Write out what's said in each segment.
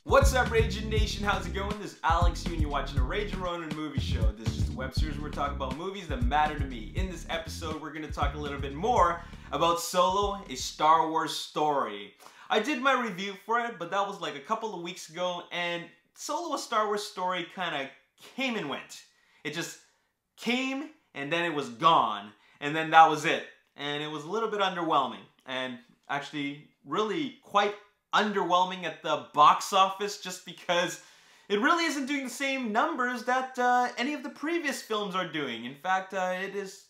What's up, Ragin Nation? How's it going? This is Alex, and you're watching a Ragin Ronin movie show. This is just a web series where we're talking about movies that matter to me. In this episode, we're going to talk a little bit more about Solo, a Star Wars story. I did my review for it, but that was like a couple of weeks ago, and Solo, a Star Wars story kind of came and went. It just came, and then it was gone, and then that was it. And it was a little bit underwhelming, and actually really quite underwhelming at the box office, just because it really isn't doing the same numbers that any of the previous films are doing. In fact, it is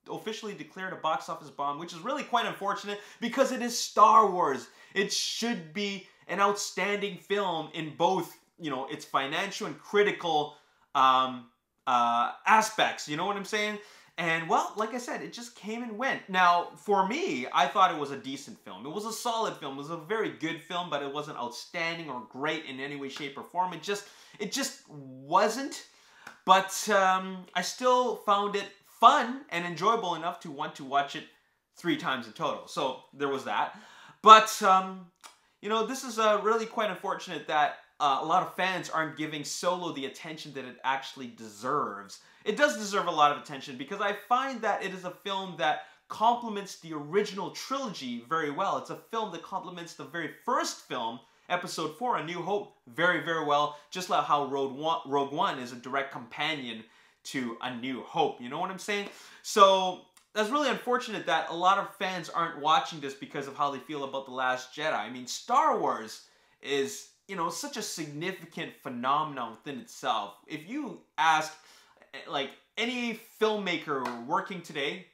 officially declared a box office bomb, which is really quite unfortunate because it is Star Wars. It should be an outstanding film in both, you know, its financial and critical aspects. You know what I'm saying? And, well, like I said, it just came and went. Now, for me, I thought it was a decent film. It was a solid film. It was a very good film, but it wasn't outstanding or great in any way, shape, or form. It just wasn't. But I still found it fun and enjoyable enough to want to watch it 3 times in total. So, there was that. But, you know, this is really quite unfortunate that a lot of fans aren't giving Solo the attention that it actually deserves. It does deserve a lot of attention because I find that it is a film that complements the original trilogy very well. It's a film that complements the very first film, Episode 4, A New Hope, very, very well. Just like how Rogue One is a direct companion to A New Hope. You know what I'm saying? So that's really unfortunate that a lot of fans aren't watching this because of how they feel about The Last Jedi. I mean, Star Wars is, you know, such a significant phenomenon within itself. If you ask, like, any filmmaker working today,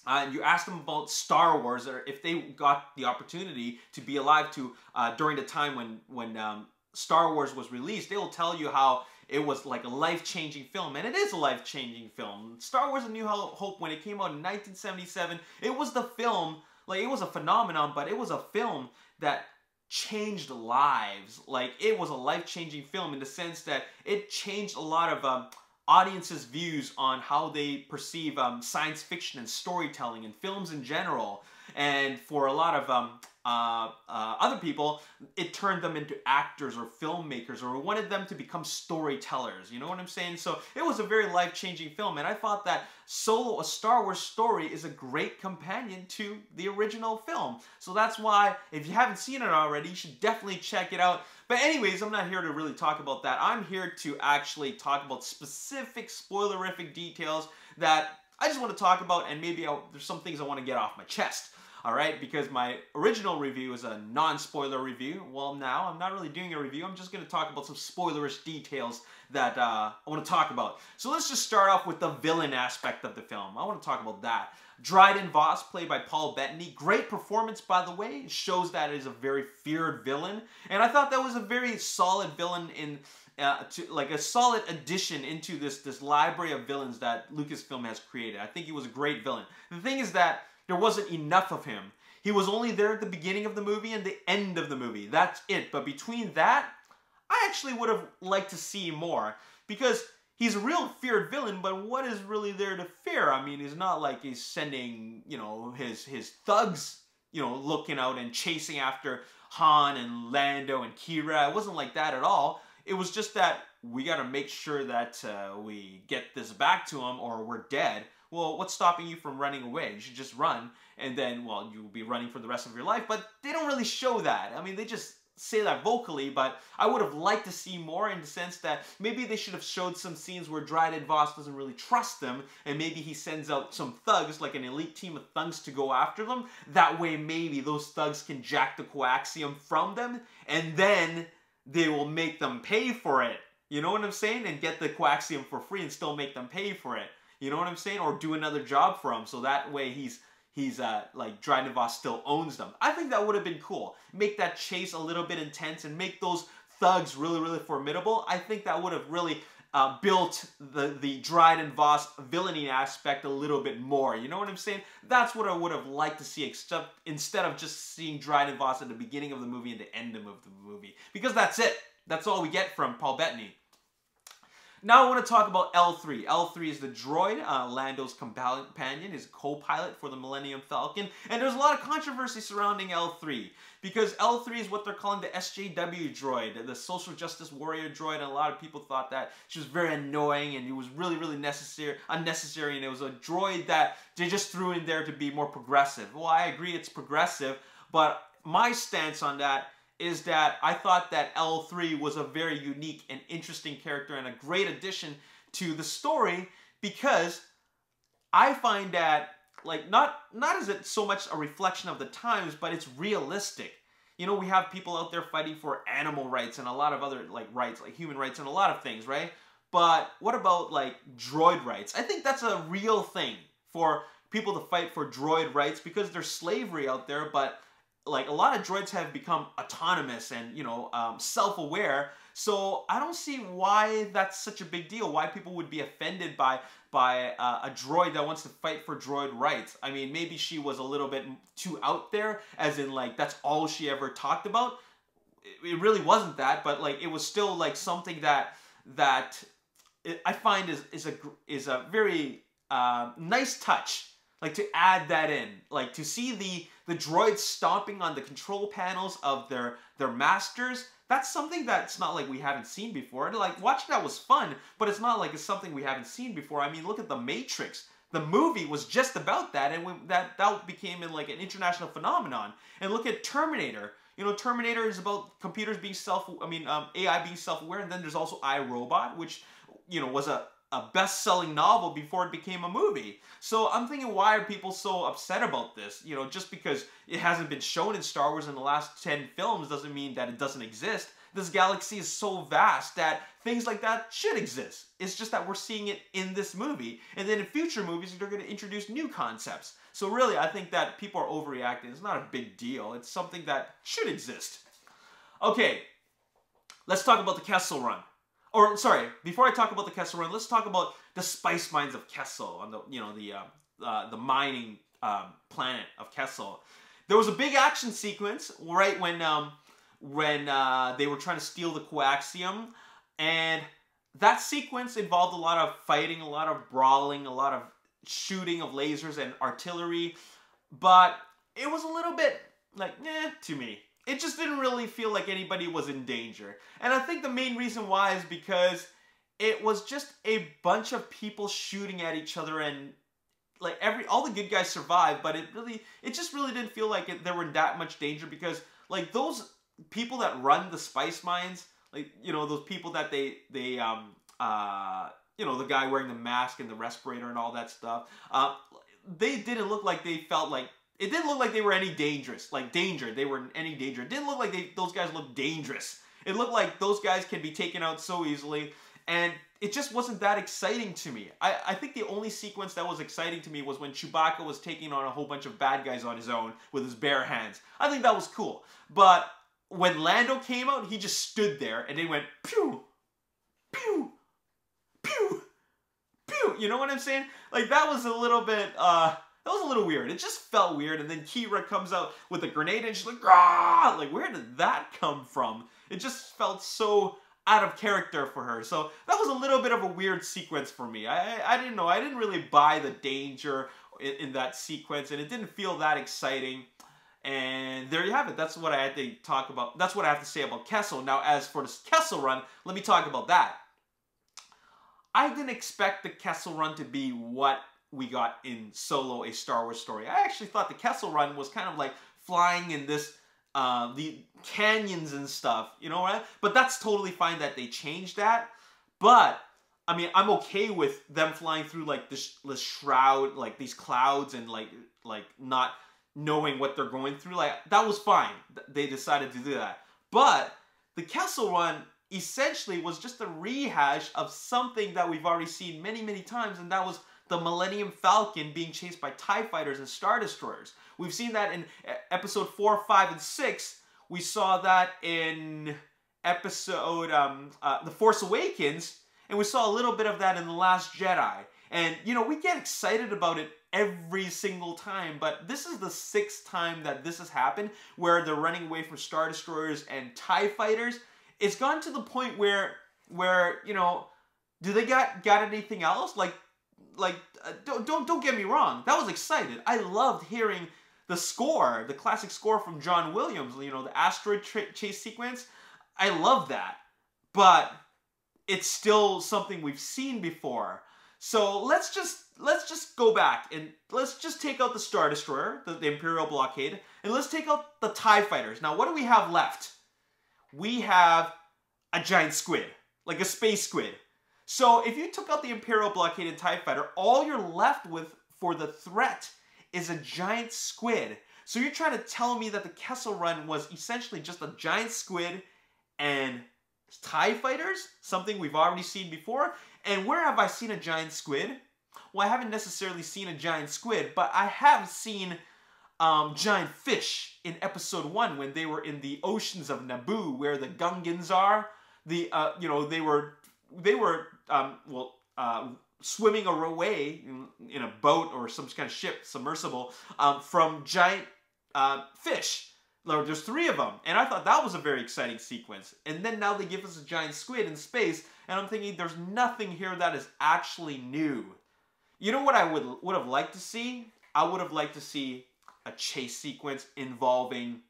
and you ask them about Star Wars, or if they got the opportunity to be alive to during the time when Star Wars was released, they will tell you how it was like a life-changing film, and it is a life-changing film. Star Wars: A New Hope, when it came out in 1977, it was the film, like, it was a phenomenon, but it was a film that changed lives. Like, it was a life-changing film in the sense that it changed a lot of audiences' views on how they perceive science fiction and storytelling and films in general. And for a lot of other people, it turned them into actors or filmmakers, or wanted them to become storytellers. You know what I'm saying? So it was a very life-changing film, and I thought that Solo, a Star Wars story, is a great companion to the original film. So that's why, if you haven't seen it already, you should definitely check it out. But anyways, I'm not here to really talk about that. I'm here to actually talk about specific spoilerific details that I just want to talk about, and maybe there's some things I want to get off my chest. Alright, because my original review is a non-spoiler review. Well, now I'm not really doing a review. I'm just going to talk about some spoilerish details that I want to talk about. So let's just start off with the villain aspect of the film. I want to talk about that. Dryden Voss, played by Paul Bettany. Great performance, by the way. It shows that it is a very feared villain. And I thought that was a very solid villain in like a solid addition into this library of villains that Lucasfilm has created. I think he was a great villain. The thing is that there wasn't enough of him. He was only there at the beginning of the movie and the end of the movie. That's it. But between that, I actually would have liked to see more. Because he's a real feared villain, but what is really there to fear? I mean, it's not like he's sending, you know, his thugs, you know, looking out and chasing after Han and Lando and Kira. It wasn't like that at all. It was just that we got to make sure that we get this back to him or we're dead. Well, what's stopping you from running away? You should just run, and then, well, you'll be running for the rest of your life. But they don't really show that. I mean, they just say that vocally, but I would have liked to see more, in the sense that maybe they should have showed some scenes where Dryden Voss doesn't really trust them, and maybe he sends out some thugs, like an elite team of thugs, to go after them. That way, maybe those thugs can jack the coaxium from them, and then they will make them pay for it. You know what I'm saying? And get the coaxium for free and still make them pay for it. You know what I'm saying? Or do another job for him, so that way he's like, Dryden Voss still owns them. I think that would have been cool. Make that chase a little bit intense and make those thugs really, really formidable. I think that would have really built the Dryden Voss villainy aspect a little bit more. You know what I'm saying? That's what I would have liked to see, instead of just seeing Dryden Voss at the beginning of the movie and the end of the movie. Because that's it. That's all we get from Paul Bettany. Now I want to talk about L3. L3 is the droid, Lando's companion, his co-pilot for the Millennium Falcon. And there's a lot of controversy surrounding L3 because L3 is what they're calling the SJW droid, the social justice warrior droid. And a lot of people thought that she was very annoying and it was really, really unnecessary. And it was a droid that they just threw in there to be more progressive. Well, I agree it's progressive, but my stance on that is that I thought that L3 was a very unique and interesting character and a great addition to the story because I find that, like, not is it so much a reflection of the times, but it's realistic. You know, we have people out there fighting for animal rights and a lot of other, like, rights, like human rights and a lot of things, right? But what about, like, droid rights? I think that's a real thing for people to fight for droid rights because there's slavery out there, but like a lot of droids have become autonomous and, you know, self-aware. So I don't see why that's such a big deal. Why people would be offended by a droid that wants to fight for droid rights. I mean, maybe she was a little bit too out there, as in like that's all she ever talked about. It really wasn't that, but like it was still like something that I find is a very nice touch. Like to add that in, like to see the droids stomping on the control panels of their masters, that's something that's not like we haven't seen before. Like watching that was fun, but it's not like it's something we haven't seen before. I mean, look at The Matrix. The movie was just about that, and that became like an international phenomenon. And look at Terminator. You know, Terminator is about computers being AI being self-aware, and then there's also iRobot, which, you know, was a best-selling novel before it became a movie. So I'm thinking, why are people so upset about this? You know, just because it hasn't been shown in Star Wars in the last 10 films doesn't mean that it doesn't exist. This galaxy is so vast that things like that should exist. It's just that we're seeing it in this movie. And then in future movies, they're going to introduce new concepts. So really, I think that people are overreacting. It's not a big deal. It's something that should exist. Okay, let's talk about the Kessel Run. Or sorry, before I talk about the Kessel Run, let's talk about the spice mines of Kessel on the mining planet of Kessel. There was a big action sequence right when they were trying to steal the coaxium, and that sequence involved a lot of fighting, a lot of brawling, a lot of shooting of lasers and artillery, but it was a little bit like to me. It just didn't really feel like anybody was in danger. And I think the main reason why is because it was just a bunch of people shooting at each other, and like all the good guys survived, but it just really didn't feel like there were that much danger, because like those people that run the spice mines, like, you know, those people that they you know, the guy wearing the mask and the respirator and all that stuff, they didn't look like they felt like, it didn't look like they were any dangerous, like they were in any danger. It didn't look like those guys looked dangerous. It looked like those guys can be taken out so easily, and it just wasn't that exciting to me. I think the only sequence that was exciting to me was when Chewbacca was taking on a whole bunch of bad guys on his own with his bare hands. I think that was cool. But when Lando came out, he just stood there and they went pew, pew, pew, pew. You know what I'm saying? Like that was a little bit, that was a little weird. It just felt weird. And then Kira comes out with a grenade and she's like, "Rah!" Like, where did that come from? It just felt so out of character for her. So that was a little bit of a weird sequence for me. I didn't know. I didn't really buy the danger in that sequence, and it didn't feel that exciting. And there you have it. That's what I had to talk about. That's what I have to say about Kessel. Now, as for this Kessel Run, let me talk about that. I didn't expect the Kessel Run to be what we got in Solo, A Star Wars Story. I actually thought the Kessel Run was kind of like flying in this, the canyons and stuff, you know, right? But that's totally fine that they changed that. But, I mean, I'm okay with them flying through like this shroud, like these clouds, and like not knowing what they're going through. Like, that was fine. They decided to do that. But the Kessel Run essentially was just a rehash of something that we've already seen many, many times, and that was the Millennium Falcon being chased by TIE fighters and Star Destroyers. We've seen that in episode 4, 5, and 6. We saw that in episode The Force Awakens, and we saw a little bit of that in The Last Jedi. And, you know, we get excited about it every single time, but this is the 6th time that this has happened, where they're running away from Star Destroyers and TIE fighters. It's gone to the point where you know, Do they got anything else? Don't get me wrong. That was exciting. I loved hearing the score, the classic score from John Williams. You know, the asteroid chase sequence. I love that, but it's still something we've seen before. So let's just go back and let's just take out the Star Destroyer, the Imperial blockade, and let's take out the TIE fighters. Now, what do we have left? We have a giant squid, like a space squid. So if you took out the Imperial blockade and TIE fighter, all you're left with for the threat is a giant squid. So you're trying to tell me that the Kessel Run was essentially just a giant squid and TIE fighters? Something we've already seen before? And where have I seen a giant squid? Well, I haven't necessarily seen a giant squid, but I have seen giant fish in episode 1 when they were in the oceans of Naboo, where the Gungans are. You know, they were swimming away in a boat or some kind of ship, submersible, from giant fish. There's 3 of them, and I thought that was a very exciting sequence. And then now they give us a giant squid in space, and I'm thinking there's nothing here that is actually new. You know what I would have liked to see? I would have liked to see a chase sequence involving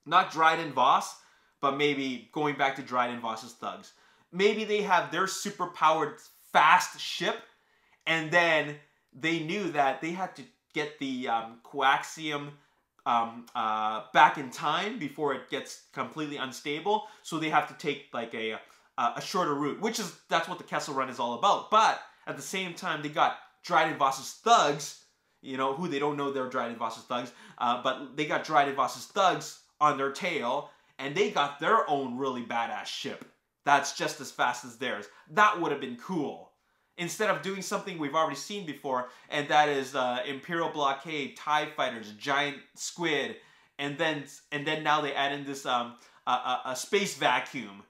not Dryden Voss, but maybe going back to Dryden Voss's thugs. Maybe they have their super-powered fast ship, and then they knew that they had to get the coaxium back in time before it gets completely unstable. So they have to take like a shorter route, that's what the Kessel Run is all about. But at the same time, they got Dryden Voss's thugs, you know, who they don't know they're Dryden Voss's thugs, but they got Dryden Voss's thugs on their tail, and they got their own really badass ship that's just as fast as theirs. That would have been cool. Instead of doing something we've already seen before, and that is Imperial blockade, TIE fighters, giant squid, and then now they add in this a space vacuum.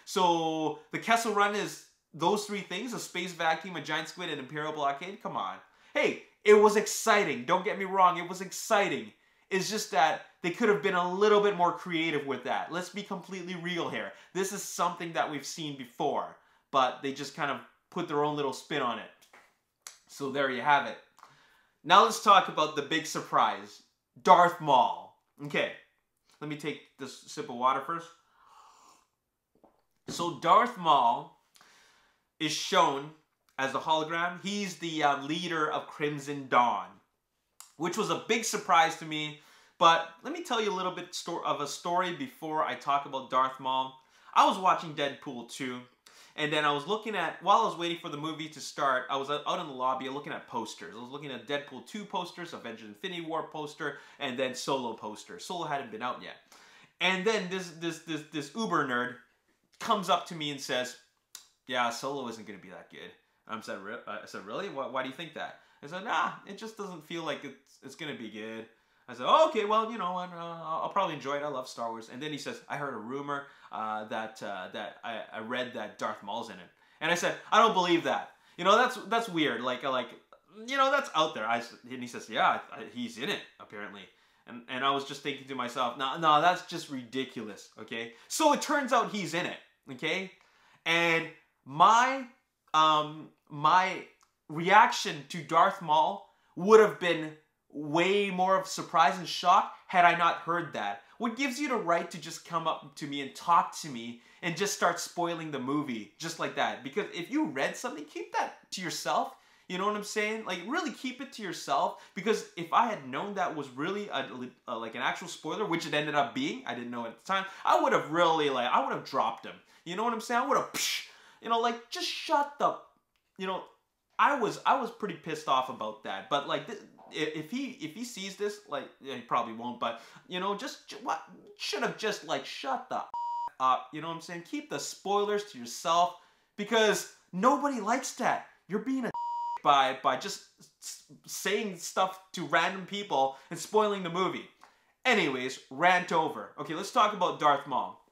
So the Kessel Run is those 3 things: a space vacuum, a giant squid, and Imperial blockade. Come on. Hey, it was exciting. Don't get me wrong, it was exciting. It's just that they could have been a little bit more creative with that. Let's be completely real here. This is something that we've seen before, but they just kind of put their own little spin on it. So there you have it. Now let's talk about the big surprise, Darth Maul. Okay, let me take this sip of water first. So Darth Maul is shown as a hologram. He's the leader of Crimson Dawn, which was a big surprise to me. But let me tell you a little bit of a story before I talk about Darth Maul. I was watching Deadpool 2. And then I was looking at, while I was waiting for the movie to start, I was out in the lobby looking at posters. I was looking at Deadpool 2 posters, Avengers Infinity War poster, and then Solo poster. Solo hadn't been out yet. And then this Uber nerd comes up to me and says, yeah, Solo isn't going to be that good. I said, really? Why do you think that? I said, nah, it just doesn't feel like it's going to be good. I said, oh, okay, well, you know, I'll probably enjoy it. I love Star Wars. And then he says, I heard a rumor that I read that Darth Maul's in it. And I said, I don't believe that. You know, that's weird. Like you know, that's out there. And he says, yeah, he's in it, apparently. And I was just thinking to myself, no, that's just ridiculous, okay? So it turns out he's in it, okay? And my reaction to Darth Maul would have been way more of surprise and shock had I not heard that. What gives you the right to just come up to me and talk to me and just start spoiling the movie just like that? Because if you read something, keep that to yourself. You know what I'm saying? Like, really keep it to yourself. Because if I had known that was really like an actual spoiler, which it ended up being, I didn't know at the time, I would have really, I would have dropped him. You know what I'm saying? I would have, you know, like, just shut the, you know, I was pretty pissed off about that. But like, if he sees this, like, yeah, he probably won't, but, you know, should have just, like, shut the up, you know what I'm saying? Keep the spoilers to yourself, because nobody likes that. You're being a by just saying stuff to random people and spoiling the movie. Anyways, rant over. Okay, let's talk about Darth Maul.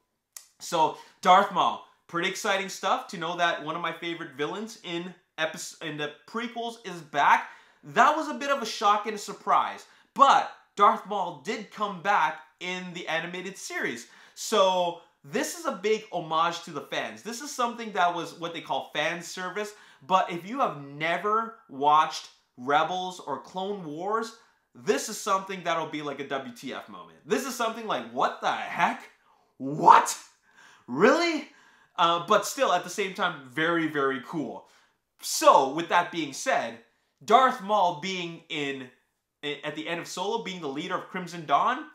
So, Darth Maul, pretty exciting stuff to know that one of my favorite villains in the prequels is back. That was a bit of a shock and a surprise. But Darth Maul did come back in the animated series. So this is a big homage to the fans. This is something that was what they call fan service. But if you have never watched Rebels or Clone Wars, this is something that'll be like a WTF moment. This is something like, what the heck? What? Really? But still, at the same time, very, very cool. So, with that being said, Darth Maul being at the end of Solo, being the leader of Crimson Dawn,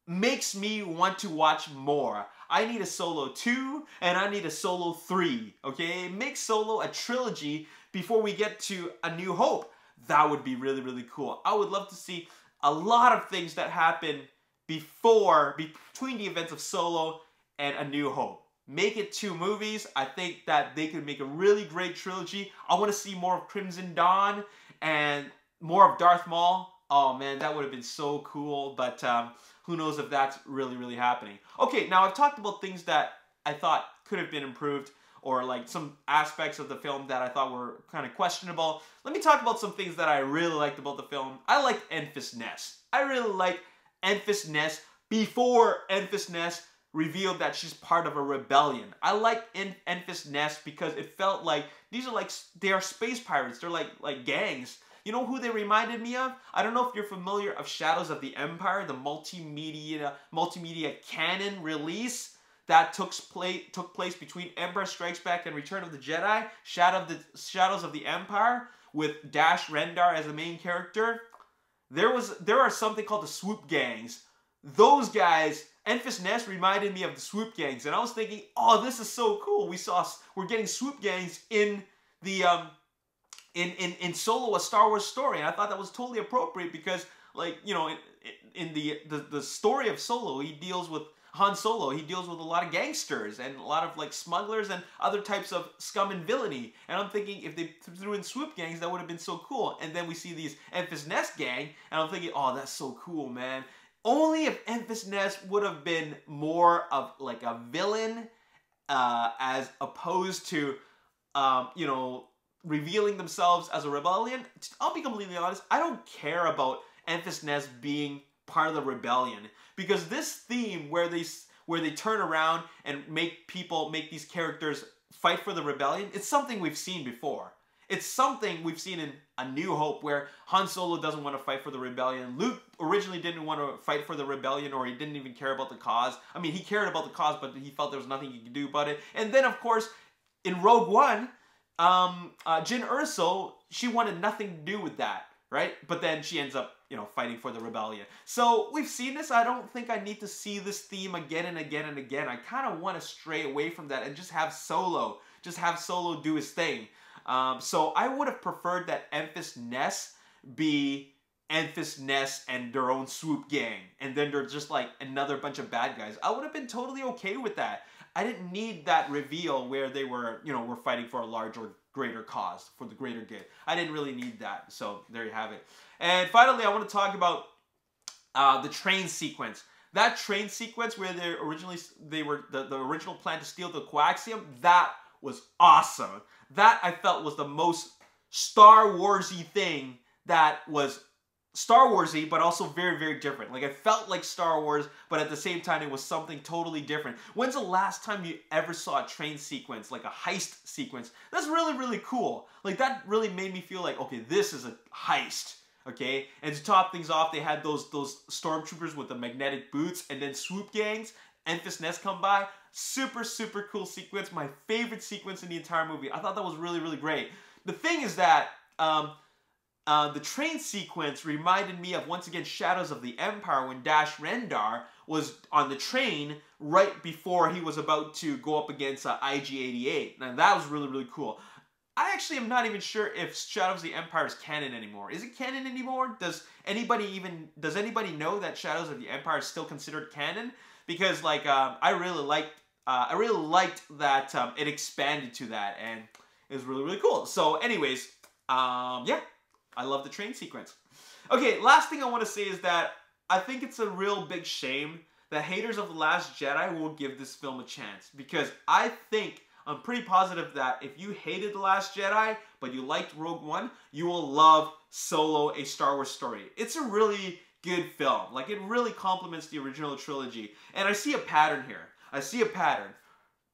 makes me want to watch more. I need a Solo 2, and I need a Solo 3, okay? Make Solo a trilogy before we get to A New Hope. That would be really, really cool. I would love to see a lot of things that happen between the events of Solo and A New Hope. Make it 2 movies. I think that they could make a really great trilogy. I want to see more of Crimson Dawn and more of Darth Maul. Oh man, that would have been so cool, but who knows if that's really, really happening. Okay, now I've talked about things that I thought could have been improved, or like some aspects of the film that I thought were kind of questionable. Let me talk about some things that I really liked about the film. I liked Enfys Nest. I really liked Enfys Nest before Enfys Nest revealed that she's part of a rebellion. I like Enfys Nest because it felt like they are space pirates. They're like gangs. You know who they reminded me of? I don't know if you're familiar of Shadows of the Empire, the multimedia canon release that took place between Empire Strikes Back and Return of the Jedi. Shadows of the Empire with Dash Rendar as the main character. There are something called the Swoop Gangs. Those guys, Enfys Nest reminded me of the Swoop Gangs, and I was thinking, oh, this is so cool. We're getting Swoop Gangs in the in Solo, a Star Wars story, and I thought that was totally appropriate because, like, you know, in the story of Solo, Han Solo, he deals with a lot of gangsters and a lot of like smugglers and other types of scum and villainy. And I'm thinking if they threw in Swoop Gangs, that would have been so cool. And then we see these Enfys Nest gang, and I'm thinking, oh, that's so cool, man. Only if Enfys Nest would have been more of like a villain, as opposed to, you know, revealing themselves as a rebellion. I'll be completely honest, I don't care about Enfys Nest being part of the rebellion, because this theme where they turn around and make these characters fight for the rebellion, it's something we've seen before. It's something we've seen in A New Hope, where Han Solo doesn't want to fight for the rebellion. Luke originally didn't want to fight for the rebellion, or he didn't even care about the cause. I mean, he cared about the cause, but he felt there was nothing he could do about it. And then, of course, in Rogue One, Jyn Erso, she wanted nothing to do with that, right? But then she ends up, you know, fighting for the rebellion. So we've seen this. I don't think I need to see this theme again and again and again. I kind of want to stray away from that and just have Solo do his thing. So I would have preferred that Enfys Nest be Enfys Nest and their own swoop gang, and then they're just like another bunch of bad guys. I would have been totally okay with that. I didn't need that reveal where they were, you know, we're fighting for a larger, greater cause, for the greater good. I didn't really need that. So there you have it. And finally, I want to talk about the train sequence. That train sequence where the original plan to steal the coaxium, that was awesome. That I felt was the most Star Warsy thing that was Star Warsy, but also very, very different. Like, it felt like Star Wars, but at the same time, it was something totally different. When's the last time you ever saw a train sequence, like a heist sequence? That's really, really cool. Like, that really made me feel like, okay, this is a heist, okay? And to top things off, they had those stormtroopers with the magnetic boots, and then swoop gangs, Enfys Nest come by. Super, super cool sequence. My favorite sequence in the entire movie. I thought that was really, really great. The thing is that, the train sequence reminded me of, once again, Shadows of the Empire, when Dash Rendar was on the train right before he was about to go up against IG-88. Now, that was really, really cool. I actually am not even sure if Shadows of the Empire is canon anymore. Is it canon anymore? Does anybody know that Shadows of the Empire is still considered canon? Because, like, I really liked that it expanded to that, and it was really, really cool. So, anyways, yeah. I love the train sequence. Okay, last thing I want to say is that I think it's a real big shame that haters of The Last Jedi won't give this film a chance. Because I'm pretty positive that if you hated The Last Jedi, but you liked Rogue One, you will love Solo, A Star Wars Story. It's a really good film. Like, it really complements the original trilogy. And I see a pattern here. I see a pattern.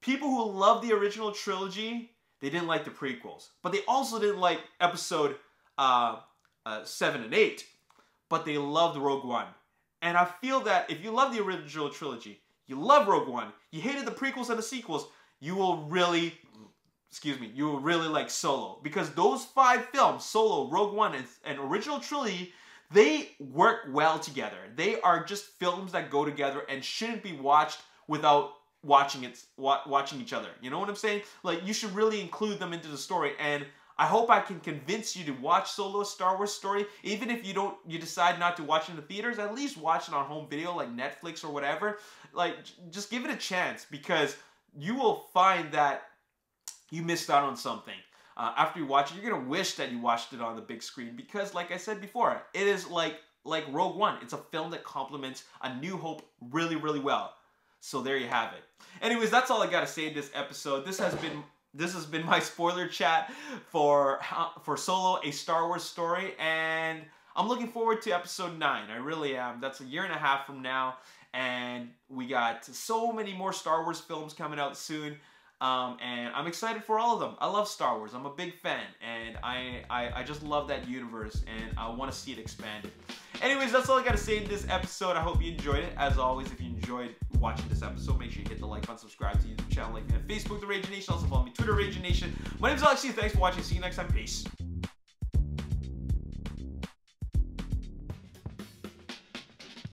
People who love the original trilogy, they didn't like the prequels. But they also didn't like episode 7 and 8. But they loved Rogue One. And I feel that if you love the original trilogy, you love Rogue One, you hated the prequels and the sequels, you will really like Solo. Because those 5 films, Solo, Rogue One, and original trilogy, they work well together. They are just films that go together and shouldn't be watched without watching each other. You know what I'm saying? Like, you should really include them into the story. And I hope I can convince you to watch Solo: A Star Wars Story. Even if you decide not to watch it in the theaters, at least watch it on home video like Netflix or whatever. Like, just give it a chance, because you will find that you missed out on something. After you watch it, you're going to wish that you watched it on the big screen, because like I said before, it is like Rogue One. It's a film that complements A New Hope really, really well. So there you have it. Anyways, that's all I got to say in this episode. This has been my spoiler chat for Solo: A Star Wars Story, and I'm looking forward to episode 9. I really am. That's a year and a half from now, and we got so many more Star Wars films coming out soon. And I'm excited for all of them. I love Star Wars. I'm a big fan, and I just love that universe, and I want to see it expanded. Anyways, that's all I got to say in this episode. I hope you enjoyed it. As always, if you enjoyed watching this episode, make sure you hit the like button, subscribe to the YouTube channel, like me on Facebook, The Ragin Nation. Also follow me on Twitter, Ragin Nation. My name is Alexi. Thanks for watching. See you next time. Peace.